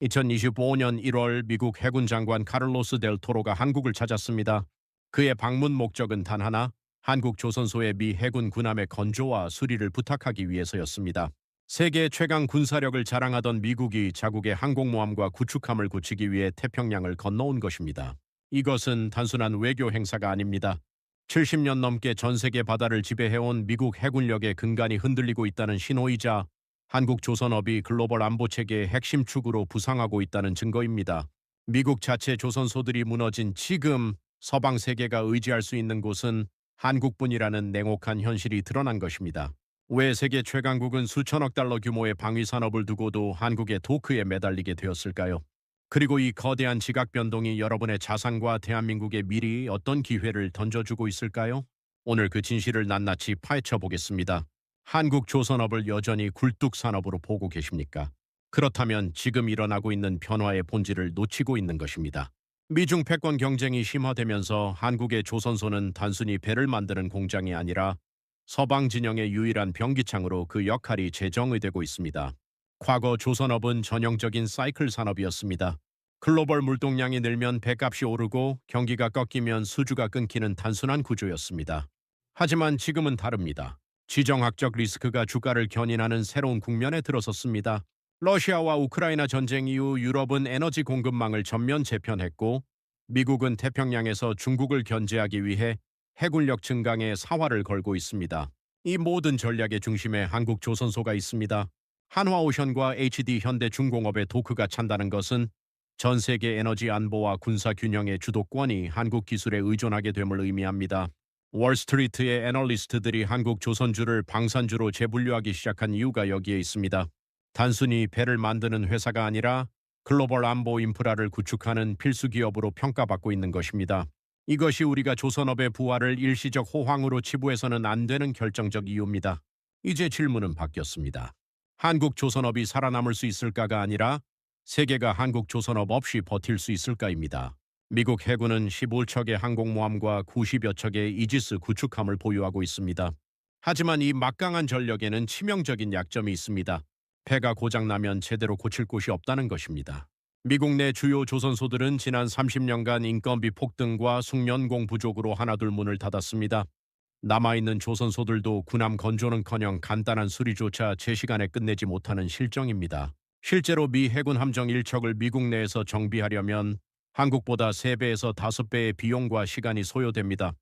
2025년 1월 미국 해군 장관 카를로스 델 토로가 한국을 찾았습니다. 그의 방문 목적은 단 하나, 한국 조선소의 미 해군 군함의 건조와 수리를 부탁하기 위해서였습니다. 세계 최강 군사력을 자랑하던 미국이 자국의 항공모함과 구축함을 굳히기 위해 태평양을 건너온 것입니다. 이것은 단순한 외교 행사가 아닙니다. 70년 넘게 전 세계 바다를 지배해온 미국 해군력의 근간이 흔들리고 있다는 신호이자 한국 조선업이 글로벌 안보 체계의 핵심 축으로 부상하고 있다는 증거입니다. 미국 자체 조선소들이 무너진 지금 서방 세계가 의지할 수 있는 곳은 한국뿐이라는 냉혹한 현실이 드러난 것입니다. 왜 세계 최강국은 수천억 달러 규모의 방위 산업을 두고도 한국의 도크에 매달리게 되었을까요? 그리고 이 거대한 지각 변동이 여러분의 자산과 대한민국의 미래에 어떤 기회를 던져주고 있을까요? 오늘 그 진실을 낱낱이 파헤쳐 보겠습니다. 한국 조선업을 여전히 굴뚝 산업으로 보고 계십니까? 그렇다면 지금 일어나고 있는 변화의 본질을 놓치고 있는 것입니다. 미중 패권 경쟁이 심화되면서 한국의 조선소는 단순히 배를 만드는 공장이 아니라 서방 진영의 유일한 병기창으로 그 역할이 재정의되고 있습니다. 과거 조선업은 전형적인 사이클 산업이었습니다. 글로벌 물동량이 늘면 배값이 오르고 경기가 꺾이면 수주가 끊기는 단순한 구조였습니다. 하지만 지금은 다릅니다. 지정학적 리스크가 주가를 견인하는 새로운 국면에 들어섰습니다. 러시아와 우크라이나 전쟁 이후 유럽은 에너지 공급망을 전면 재편했고 미국은 태평양에서 중국을 견제하기 위해 해군력 증강에 사활을 걸고 있습니다. 이 모든 전략의 중심에 한국 조선소가 있습니다. 한화오션과 HD 현대중공업의 도크가 찬다는 것은 전 세계 에너지 안보와 군사 균형의 주도권이 한국 기술에 의존하게 됨을 의미합니다. 월스트리트의 애널리스트들이 한국 조선주를 방산주로 재분류하기 시작한 이유가 여기에 있습니다. 단순히 배를 만드는 회사가 아니라 글로벌 안보 인프라를 구축하는 필수 기업으로 평가받고 있는 것입니다. 이것이 우리가 조선업의 부활을 일시적 호황으로 치부해서는 안 되는 결정적 이유입니다. 이제 질문은 바뀌었습니다. 한국 조선업이 살아남을 수 있을까가 아니라 세계가 한국 조선업 없이 버틸 수 있을까입니다. 미국 해군은 15척의 항공모함과 90여 척의 이지스 구축함을 보유하고 있습니다. 하지만 이 막강한 전력에는 치명적인 약점이 있습니다. 배가 고장나면 제대로 고칠 곳이 없다는 것입니다. 미국 내 주요 조선소들은 지난 30년간 인건비 폭등과 숙련공 부족으로 하나둘 문을 닫았습니다. 남아있는 조선소들도 군함 건조는커녕 간단한 수리조차 제 시간에 끝내지 못하는 실정입니다. 실제로 미 해군 함정 1척을 미국 내에서 정비하려면 한국보다 3배에서 5배의 비용과 시간이 소요됩니다.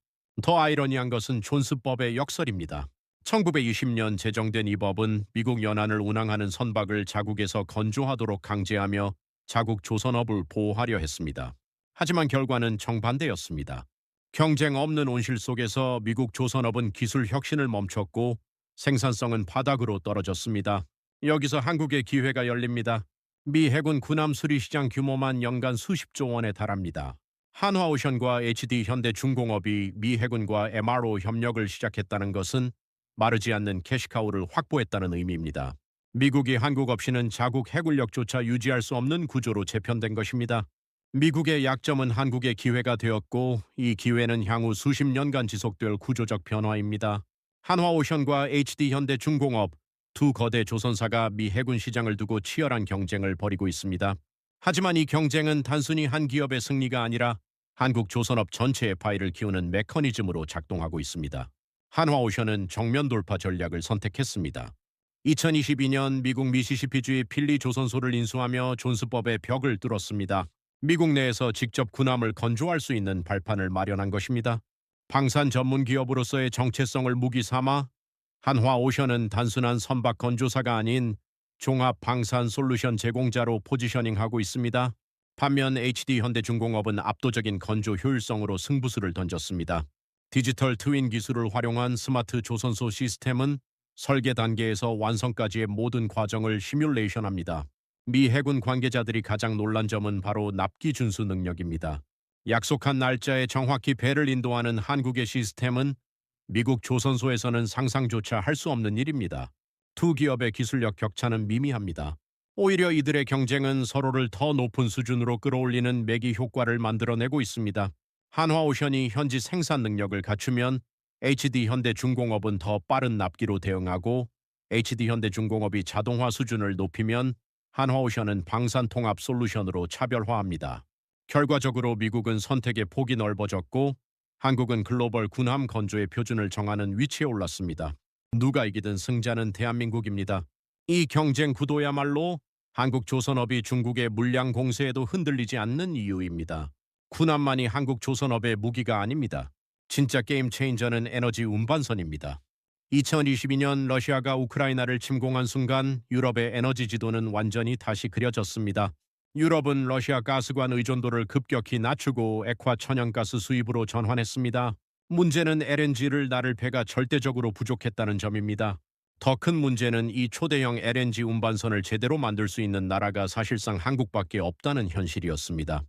더 아이러니한 것은 존스법의 역설입니다. 1920년 제정된 이 법은 미국 연안을 운항하는 선박을 자국에서 건조하도록 강제하며 자국 조선업을 보호하려 했습니다. 하지만 결과는 정반대였습니다. 경쟁 없는 온실 속에서 미국 조선업은 기술 혁신을 멈췄고 생산성은 바닥으로 떨어졌습니다. 여기서 한국의 기회가 열립니다. 미 해군 군함 수리 시장 규모만 연간 수십조 원에 달합니다. 한화오션과 HD 현대중공업이 미 해군과 MRO 협력을 시작했다는 것은 마르지 않는 캐시카우를 확보했다는 의미입니다. 미국이 한국 없이는 자국 해군력조차 유지할 수 없는 구조로 재편된 것입니다. 미국의 약점은 한국의 기회가 되었고 이 기회는 향후 수십 년간 지속될 구조적 변화입니다. 한화오션과 HD 현대중공업 두 거대 조선사가 미 해군 시장을 두고 치열한 경쟁을 벌이고 있습니다. 하지만 이 경쟁은 단순히 한 기업의 승리가 아니라 한국 조선업 전체의 파이를 키우는 메커니즘으로 작동하고 있습니다. 한화오션은 정면 돌파 전략을 선택했습니다. 2022년 미국 미시시피주의 필리 조선소를 인수하며 존스법의 벽을 뚫었습니다. 미국 내에서 직접 군함을 건조할 수 있는 발판을 마련한 것입니다. 방산 전문 기업으로서의 정체성을 무기 삼아 한화오션은 단순한 선박 건조사가 아닌 종합 방산 솔루션 제공자로 포지셔닝하고 있습니다. 반면 HD 현대중공업은 압도적인 건조 효율성으로 승부수를 던졌습니다. 디지털 트윈 기술을 활용한 스마트 조선소 시스템은 설계 단계에서 완성까지의 모든 과정을 시뮬레이션합니다. 미 해군 관계자들이 가장 놀란 점은 바로 납기 준수 능력입니다. 약속한 날짜에 정확히 배를 인도하는 한국의 시스템은 미국 조선소에서는 상상조차 할 수 없는 일입니다. 두 기업의 기술력 격차는 미미합니다. 오히려 이들의 경쟁은 서로를 더 높은 수준으로 끌어올리는 매기 효과를 만들어내고 있습니다. 한화오션이 현지 생산 능력을 갖추면 HD 현대중공업은 더 빠른 납기로 대응하고 HD 현대중공업이 자동화 수준을 높이면 한화오션은 방산통합 솔루션으로 차별화합니다. 결과적으로 미국은 선택의 폭이 넓어졌고 한국은 글로벌 군함 건조의 표준을 정하는 위치에 올랐습니다. 누가 이기든 승자는 대한민국입니다. 이 경쟁 구도야말로 한국 조선업이 중국의 물량 공세에도 흔들리지 않는 이유입니다. 군함만이 한국 조선업의 무기가 아닙니다. 진짜 게임 체인저는 에너지 운반선입니다. 2022년 러시아가 우크라이나를 침공한 순간 유럽의 에너지 지도는 완전히 다시 그려졌습니다. 유럽은 러시아 가스관 의존도를 급격히 낮추고 액화 천연가스 수입으로 전환했습니다. 문제는 LNG를 나를 배가 절대적으로 부족했다는 점입니다. 더 큰 문제는 이 초대형 LNG 운반선을 제대로 만들 수 있는 나라가 사실상 한국밖에 없다는 현실이었습니다.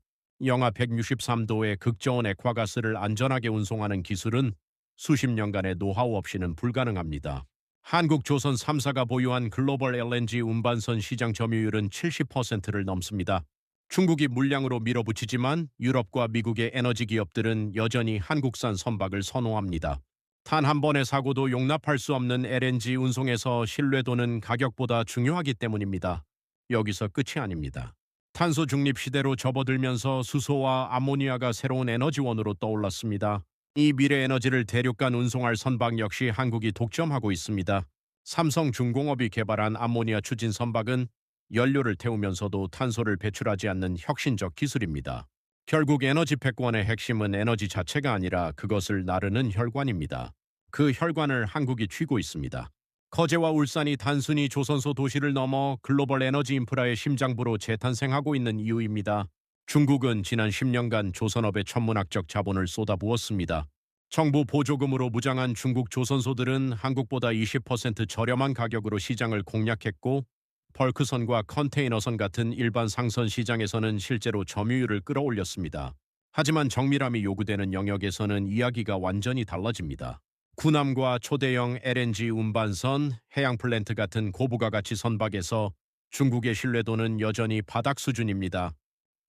영하 163도의 극저온 액화가스를 안전하게 운송하는 기술은 수십 년간의 노하우 없이는 불가능합니다. 한국 조선 3사가 보유한 글로벌 LNG 운반선 시장 점유율은 70%를 넘습니다. 중국이 물량으로 밀어붙이지만 유럽과 미국의 에너지 기업들은 여전히 한국산 선박을 선호합니다. 단 한 번의 사고도 용납할 수 없는 LNG 운송에서 신뢰도는 가격보다 중요하기 때문입니다. 여기서 끝이 아닙니다. 탄소 중립 시대로 접어들면서 수소와 아모니아가 새로운 에너지원으로 떠올랐습니다. 이 미래 에너지를 대륙간 운송할 선박 역시 한국이 독점하고 있습니다. 삼성중공업이 개발한 아모니아 추진 선박은 연료를 태우면서도 탄소를 배출하지 않는 혁신적 기술입니다. 결국 에너지 패권의 핵심은 에너지 자체가 아니라 그것을 나르는 혈관입니다. 그 혈관을 한국이 쥐고 있습니다. 거제와 울산이 단순히 조선소 도시를 넘어 글로벌 에너지 인프라의 심장부로 재탄생하고 있는 이유입니다. 중국은 지난 10년간 조선업에 천문학적 자본을 쏟아부었습니다. 정부 보조금으로 무장한 중국 조선소들은 한국보다 20% 저렴한 가격으로 시장을 공략했고 벌크선과 컨테이너선 같은 일반 상선 시장에서는 실제로 점유율을 끌어올렸습니다. 하지만 정밀함이 요구되는 영역에서는 이야기가 완전히 달라집니다. 군함과 초대형 LNG 운반선, 해양 플랜트 같은 고부가 가치 선박에서 중국의 신뢰도는 여전히 바닥 수준입니다.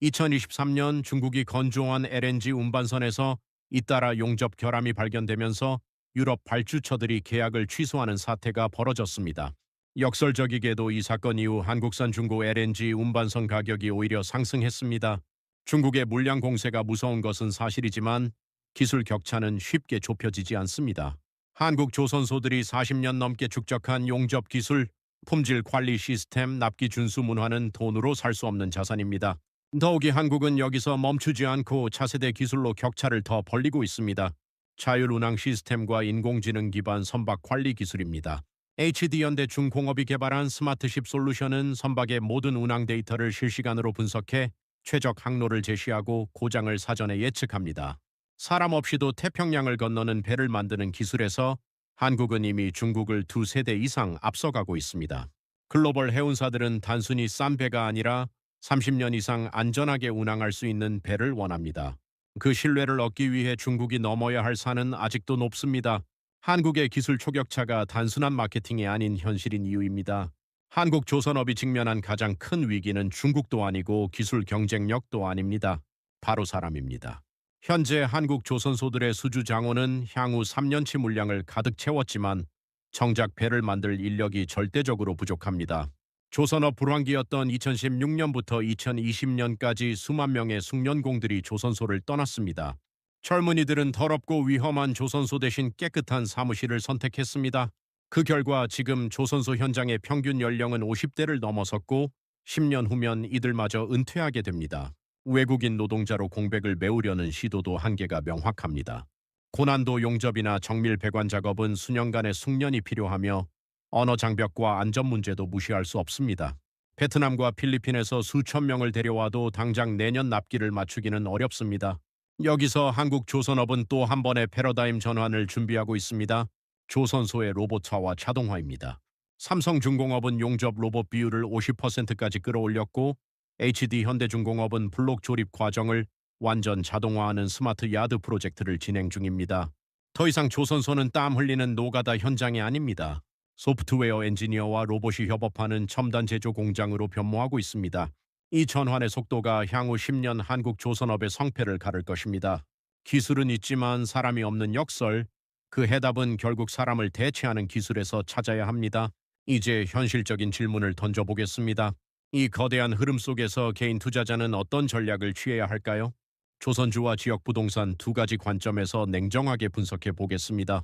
2023년 중국이 건조한 LNG 운반선에서 잇따라 용접 결함이 발견되면서 유럽 발주처들이 계약을 취소하는 사태가 벌어졌습니다. 역설적이게도 이 사건 이후 한국산 중고 LNG 운반선 가격이 오히려 상승했습니다. 중국의 물량 공세가 무서운 것은 사실이지만 기술 격차는 쉽게 좁혀지지 않습니다. 한국 조선소들이 40년 넘게 축적한 용접 기술, 품질 관리 시스템, 납기 준수 문화는 돈으로 살 수 없는 자산입니다. 더욱이 한국은 여기서 멈추지 않고 차세대 기술로 격차를 더 벌리고 있습니다. 자율운항 시스템과 인공지능 기반 선박 관리 기술입니다. HD현대중공업이 개발한 스마트십 솔루션은 선박의 모든 운항 데이터를 실시간으로 분석해 최적 항로를 제시하고 고장을 사전에 예측합니다. 사람 없이도 태평양을 건너는 배를 만드는 기술에서 한국은 이미 중국을 2세대 이상 앞서가고 있습니다. 글로벌 해운사들은 단순히 싼 배가 아니라 30년 이상 안전하게 운항할 수 있는 배를 원합니다. 그 신뢰를 얻기 위해 중국이 넘어야 할 산은 아직도 높습니다. 한국의 기술 초격차가 단순한 마케팅이 아닌 현실인 이유입니다. 한국 조선업이 직면한 가장 큰 위기는 중국도 아니고 기술 경쟁력도 아닙니다. 바로 사람입니다. 현재 한국 조선소들의 수주 장호는 향후 3년치 물량을 가득 채웠지만 정작 배를 만들 인력이 절대적으로 부족합니다. 조선업 불황기였던 2016년부터 2020년까지 수만 명의 숙련공들이 조선소를 떠났습니다. 젊은이들은 더럽고 위험한 조선소 대신 깨끗한 사무실을 선택했습니다. 그 결과 지금 조선소 현장의 평균 연령은 50대를 넘어섰고 10년 후면 이들마저 은퇴하게 됩니다. 외국인 노동자로 공백을 메우려는 시도도 한계가 명확합니다. 고난도 용접이나 정밀 배관 작업은 수년간의 숙련이 필요하며 언어 장벽과 안전 문제도 무시할 수 없습니다. 베트남과 필리핀에서 수천 명을 데려와도 당장 내년 납기를 맞추기는 어렵습니다. 여기서 한국 조선업은 또 한 번의 패러다임 전환을 준비하고 있습니다. 조선소의 로봇화와 자동화입니다. 삼성중공업은 용접 로봇 비율을 50%까지 끌어올렸고 HD현대중공업은 블록 조립 과정을 완전 자동화하는 스마트 야드 프로젝트를 진행 중입니다. 더 이상 조선소는 땀 흘리는 노가다 현장이 아닙니다. 소프트웨어 엔지니어와 로봇이 협업하는 첨단 제조 공장으로 변모하고 있습니다. 이 전환의 속도가 향후 10년 한국 조선업의 성패를 가를 것입니다. 기술은 있지만 사람이 없는 역설, 그 해답은 결국 사람을 대체하는 기술에서 찾아야 합니다. 이제 현실적인 질문을 던져보겠습니다. 이 거대한 흐름 속에서 개인 투자자는 어떤 전략을 취해야 할까요? 조선주와 지역 부동산 두 가지 관점에서 냉정하게 분석해 보겠습니다.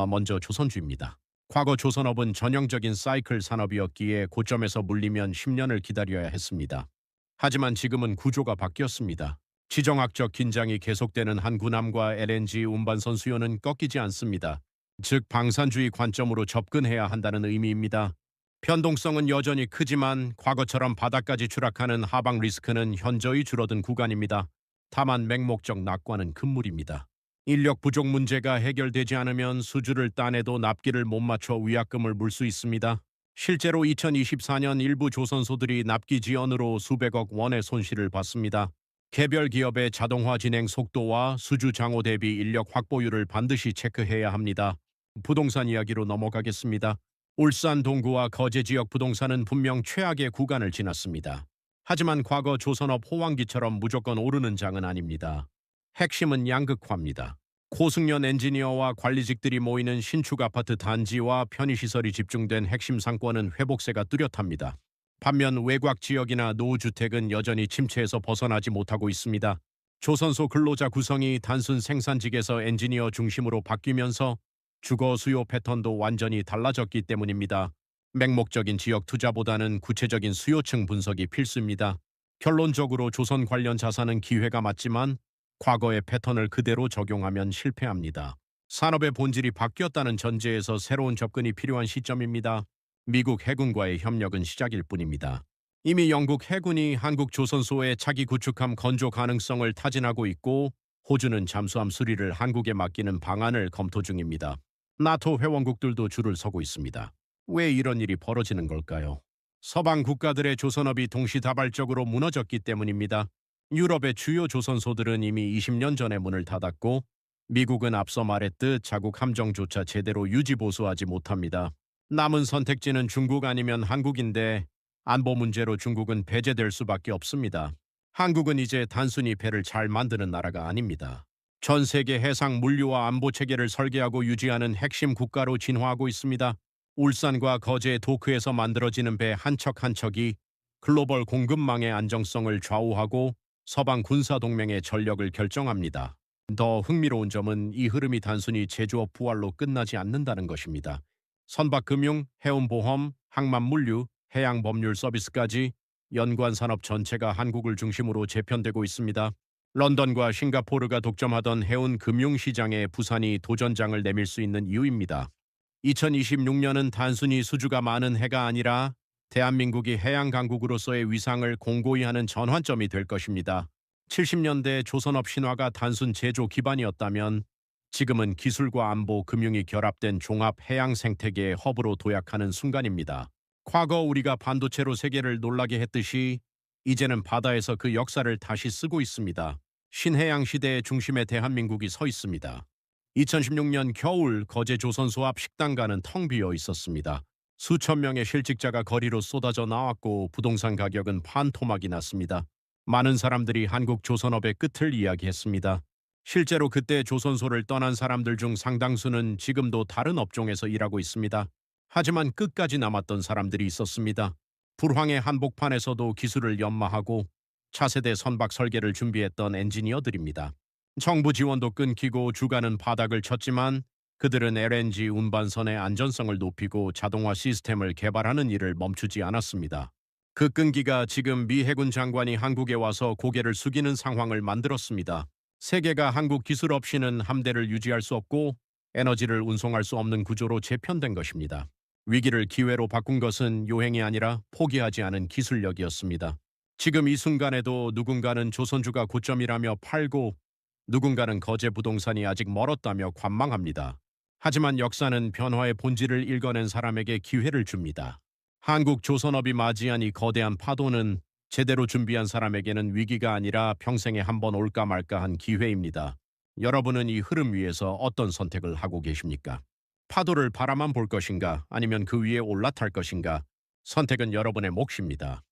먼저 조선주입니다. 과거 조선업은 전형적인 사이클 산업이었기에 고점에서 물리면 10년을 기다려야 했습니다. 하지만 지금은 구조가 바뀌었습니다. 지정학적 긴장이 계속되는 한 군함과 LNG 운반선 수요는 꺾이지 않습니다. 즉 방산주의 관점으로 접근해야 한다는 의미입니다. 변동성은 여전히 크지만 과거처럼 바닥까지 추락하는 하방 리스크는 현저히 줄어든 구간입니다. 다만 맹목적 낙관은 금물입니다. 인력 부족 문제가 해결되지 않으면 수주를 따내도 납기를 못 맞춰 위약금을 물 수 있습니다. 실제로 2024년 일부 조선소들이 납기 지연으로 수백억 원의 손실을 봤습니다. 개별 기업의 자동화 진행 속도와 수주 장호 대비 인력 확보율을 반드시 체크해야 합니다. 부동산 이야기로 넘어가겠습니다. 울산 동구와 거제 지역 부동산은 분명 최악의 구간을 지났습니다. 하지만 과거 조선업 호황기처럼 무조건 오르는 장은 아닙니다. 핵심은 양극화입니다. 고승련 엔지니어와 관리직들이 모이는 신축 아파트 단지와 편의시설이 집중된 핵심 상권은 회복세가 뚜렷합니다. 반면 외곽 지역이나 노후주택은 여전히 침체에서 벗어나지 못하고 있습니다. 조선소 근로자 구성이 단순 생산직에서 엔지니어 중심으로 바뀌면서 주거 수요 패턴도 완전히 달라졌기 때문입니다. 맹목적인 지역 투자보다는 구체적인 수요층 분석이 필수입니다. 결론적으로 조선 관련 자산은 기회가 맞지만 과거의 패턴을 그대로 적용하면 실패합니다. 산업의 본질이 바뀌었다는 전제에서 새로운 접근이 필요한 시점입니다. 미국 해군과의 협력은 시작일 뿐입니다. 이미 영국 해군이 한국 조선소의 차기 구축함 건조 가능성을 타진하고 있고 호주는 잠수함 수리를 한국에 맡기는 방안을 검토 중입니다. 나토 회원국들도 줄을 서고 있습니다. 왜 이런 일이 벌어지는 걸까요? 서방 국가들의 조선업이 동시다발적으로 무너졌기 때문입니다. 유럽의 주요 조선소들은 이미 20년 전에 문을 닫았고 미국은 앞서 말했듯 자국 함정조차 제대로 유지보수하지 못합니다. 남은 선택지는 중국 아니면 한국인데 안보 문제로 중국은 배제될 수밖에 없습니다. 한국은 이제 단순히 배를 잘 만드는 나라가 아닙니다. 전 세계 해상 물류와 안보 체계를 설계하고 유지하는 핵심 국가로 진화하고 있습니다. 울산과 거제 도크에서 만들어지는 배 한 척 한 척이 글로벌 공급망의 안정성을 좌우하고 서방 군사동맹의 전력을 결정합니다. 더 흥미로운 점은 이 흐름이 단순히 제조업 부활로 끝나지 않는다는 것입니다. 선박금융, 해운보험, 항만물류, 해양법률 서비스까지 연관 산업 전체가 한국을 중심으로 재편되고 있습니다. 런던과 싱가포르가 독점하던 해운 금융시장에 부산이 도전장을 내밀 수 있는 이유입니다. 2026년은 단순히 수주가 많은 해가 아니라 대한민국이 해양 강국으로서의 위상을 공고히 하는 전환점이 될 것입니다. 70년대 조선업 신화가 단순 제조 기반이었다면 지금은 기술과 안보, 금융이 결합된 종합 해양 생태계의 허브로 도약하는 순간입니다. 과거 우리가 반도체로 세계를 놀라게 했듯이 이제는 바다에서 그 역사를 다시 쓰고 있습니다. 신해양 시대의 중심에 대한민국이 서 있습니다. 2016년 겨울 거제 조선소 앞 식당가는 텅 비어 있었습니다. 수천 명의 실직자가 거리로 쏟아져 나왔고 부동산 가격은 반토막이 났습니다. 많은 사람들이 한국 조선업의 끝을 이야기했습니다. 실제로 그때 조선소를 떠난 사람들 중 상당수는 지금도 다른 업종에서 일하고 있습니다. 하지만 끝까지 남았던 사람들이 있었습니다. 불황의 한복판에서도 기술을 연마하고 차세대 선박 설계를 준비했던 엔지니어들입니다. 정부 지원도 끊기고 주가는 바닥을 쳤지만 그들은 LNG 운반선의 안전성을 높이고 자동화 시스템을 개발하는 일을 멈추지 않았습니다. 그 끈기가 지금 미 해군 장관이 한국에 와서 고개를 숙이는 상황을 만들었습니다. 세계가 한국 기술 없이는 함대를 유지할 수 없고 에너지를 운송할 수 없는 구조로 재편된 것입니다. 위기를 기회로 바꾼 것은 요행이 아니라 포기하지 않은 기술력이었습니다. 지금 이 순간에도 누군가는 조선주가 고점이라며 팔고 누군가는 거제 부동산이 아직 멀었다며 관망합니다. 하지만 역사는 변화의 본질을 읽어낸 사람에게 기회를 줍니다. 한국 조선업이 맞이한 이 거대한 파도는 제대로 준비한 사람에게는 위기가 아니라 평생에 한 번 올까 말까 한 기회입니다. 여러분은 이 흐름 위에서 어떤 선택을 하고 계십니까? 파도를 바라만 볼 것인가 아니면 그 위에 올라탈 것인가? 선택은 여러분의 몫입니다.